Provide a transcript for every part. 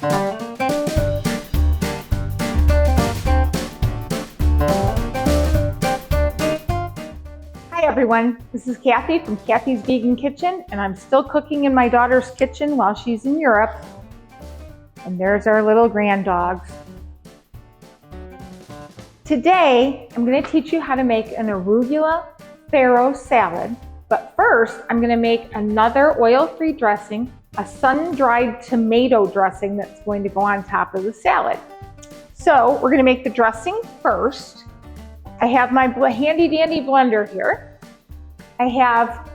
Hi everyone, this is Kathy from Kathy's Vegan Kitchen, and I'm still cooking in my daughter's kitchen while she's in Europe. And there's our little grand dogs. Today, I'm going to teach you how to make an Arugula Farro salad, but first I'm going to make another oil-free dressing, a sun-dried tomato dressing that's going to go on top of the salad. So we're going to make the dressing first. I have my handy-dandy blender here. I have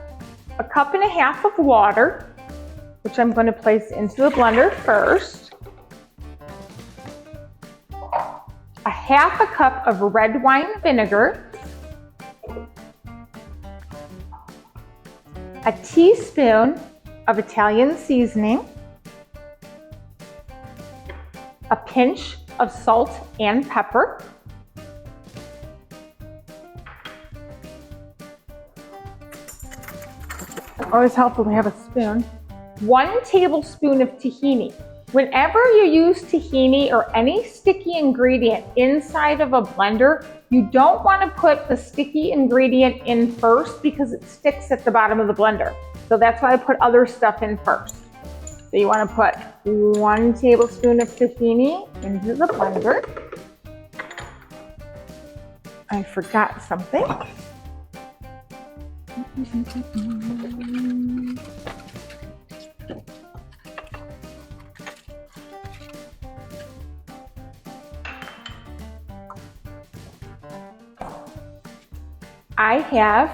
a cup and a half of water, which I'm going to place into the blender first. A half a cup of red wine vinegar. A teaspoon of Italian seasoning. A pinch of salt and pepper. Always helpful to have a spoon. 1 tablespoon of tahini. Whenever you use tahini or any sticky ingredient inside of a blender, you don't want to put the sticky ingredient in first because it sticks at the bottom of the blender. So that's why I put other stuff in first. So you want to put 1 tablespoon of tahini into the blender. I forgot something. I have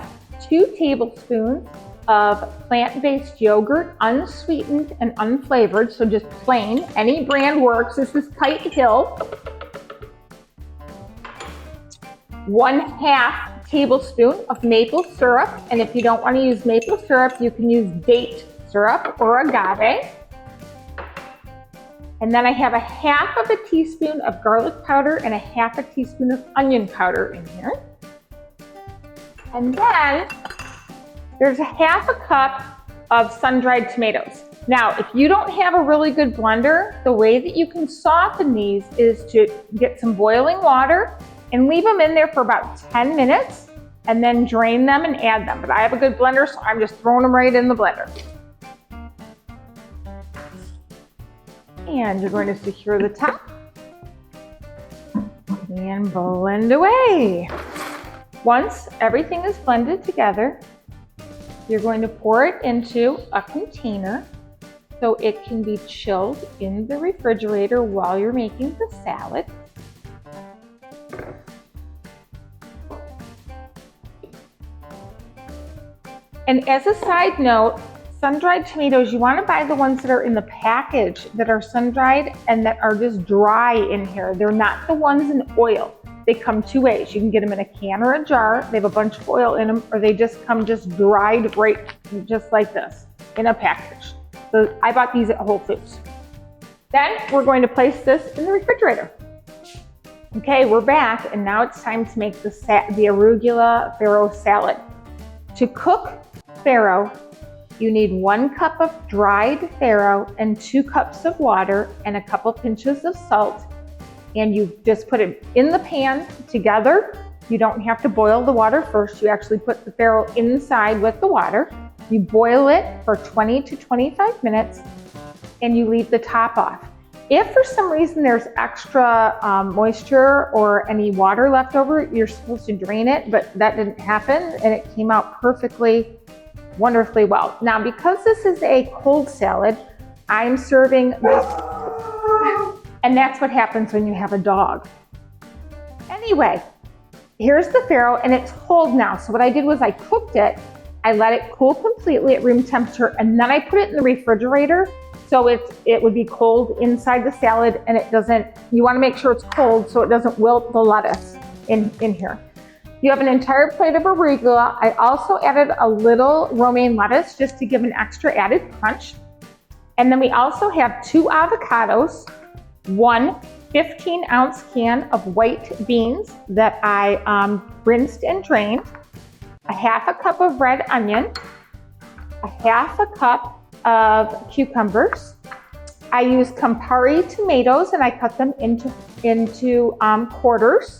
2 tablespoons of plant-based yogurt, unsweetened and unflavored, so just plain. Any brand works. This is Kite Hill. 1/2 tablespoon of maple syrup, and if you don't want to use maple syrup, you can use date syrup or agave. And then I have a 1/2 teaspoon of garlic powder and a 1/2 teaspoon of onion powder in here. And then there's a 1/2 cup of sun-dried tomatoes. Now, if you don't have a really good blender, the way that you can soften these is to get some boiling water and leave them in there for about 10 minutes and then drain them and add them. But I have a good blender, so I'm just throwing them right in the blender. And you're going to secure the top and blend away. Once everything is blended together, you're going to pour it into a container so it can be chilled in the refrigerator while you're making the salad. And as a side note, sun-dried tomatoes, you want to buy the ones that are in the package that are sun-dried and that are just dry in here. They're not the ones in oil. They come 2 ways. You can get them in a can or a jar. They have a bunch of oil in them, or they just come just dried right just like this in a package. So I bought these at Whole Foods. Then we're going to place this in the refrigerator. Okay, we're back, and now it's time to make the Arugula Farro salad. To cook farro, you need 1 cup of dried farro and 2 cups of water and a couple pinches of salt. And you just put it in the pan together. You don't have to boil the water first. You actually put the farro inside with the water. You boil it for 20 to 25 minutes and you leave the top off. If for some reason there's extra moisture or any water left over, you're supposed to drain it, but that didn't happen and it came out perfectly, wonderfully well. Now, because this is a cold salad, I'm serving this, and that's what happens when you have a dog. Anyway, here's the farro, and it's cold now. So what I did was I cooked it, I let it cool completely at room temperature, and then I put it in the refrigerator so it would be cold inside the salad, and it doesn't, you want to make sure it's cold so it doesn't wilt the lettuce in here. You have an entire plate of arugula. I also added a little romaine lettuce just to give an extra added crunch. And then we also have 2 avocados, 1 15-ounce can of white beans that I rinsed and drained, a 1/2 cup of red onion, a 1/2 cup of cucumbers, I use Campari tomatoes and I cut them into quarters.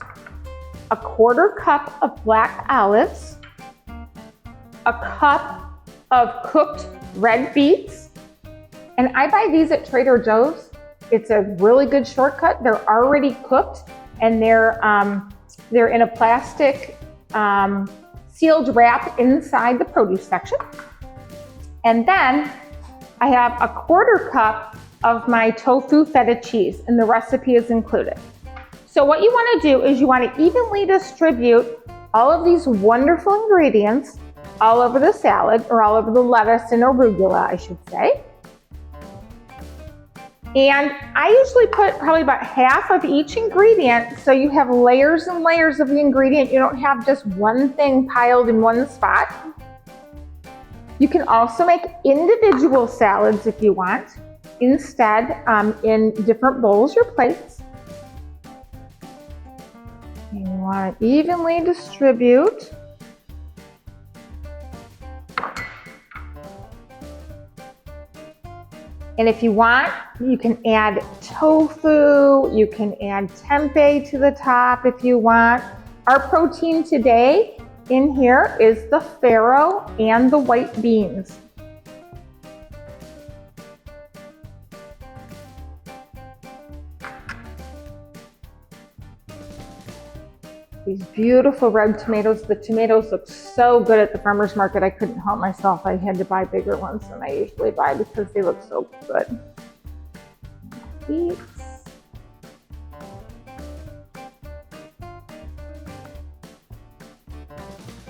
A 1/4 cup of black olives. A cup of cooked red beets. And I buy these at Trader Joe's. It's a really good shortcut. They're already cooked and they're in a plastic sealed wrap inside the produce section. And then I have a 1/4 cup of my tofu feta cheese, and the recipe is included. So what you want to do is you want to evenly distribute all of these wonderful ingredients all over the salad, or all over the lettuce and arugula, I should say. And I usually put probably about half of each ingredient, so you have layers and layers of the ingredient. You don't have just one thing piled in one spot. You can also make individual salads if you want, instead in different bowls or plates. And you want to evenly distribute. And if you want, you can add tofu, you can add tempeh to the top if you want. Our protein today in here is the farro and the white beans. These beautiful red tomatoes. The tomatoes look so good at the farmer's market. I couldn't help myself. I had to buy bigger ones than I usually buy because they look so good. Beets.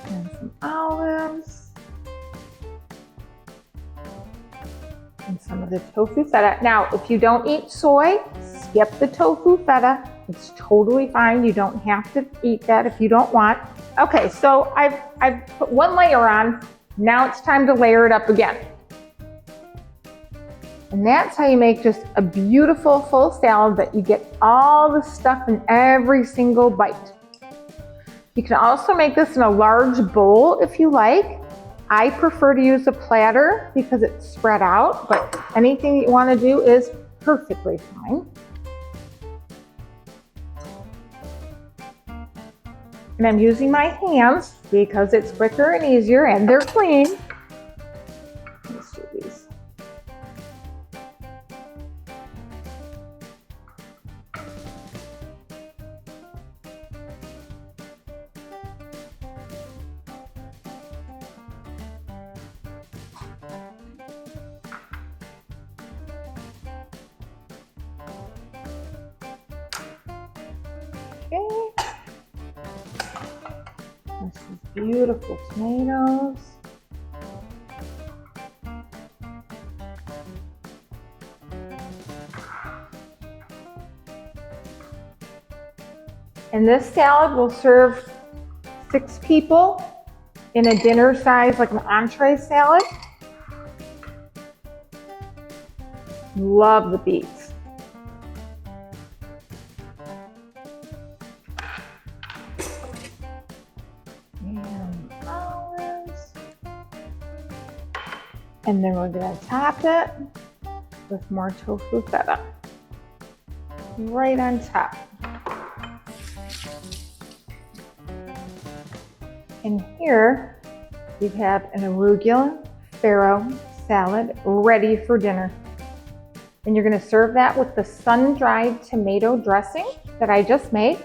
And some olives. And some of the tofu feta. Now, if you don't eat soy, skip the tofu feta. It's totally fine. You don't have to eat that if you don't want. Okay, so I've put one layer on. Now it's time to layer it up again. And that's how you make just a beautiful full salad that you get all the stuff in every single bite. You can also make this in a large bowl if you like. I prefer to use a platter because it's spread out, but anything you want to do is perfectly fine. And I'm using my hands because it's quicker and easier and they're clean. Let's do these. Okay. This is beautiful tomatoes. And this salad will serve 6 people in a dinner size, like an entree salad. Love the beets. And then we're going to top it with more tofu feta right on top. And here you have an Arugula Farro salad ready for dinner. And you're going to serve that with the sun-dried tomato dressing that I just made.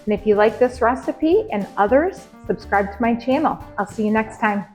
And if you like this recipe and others, subscribe to my channel. I'll see you next time.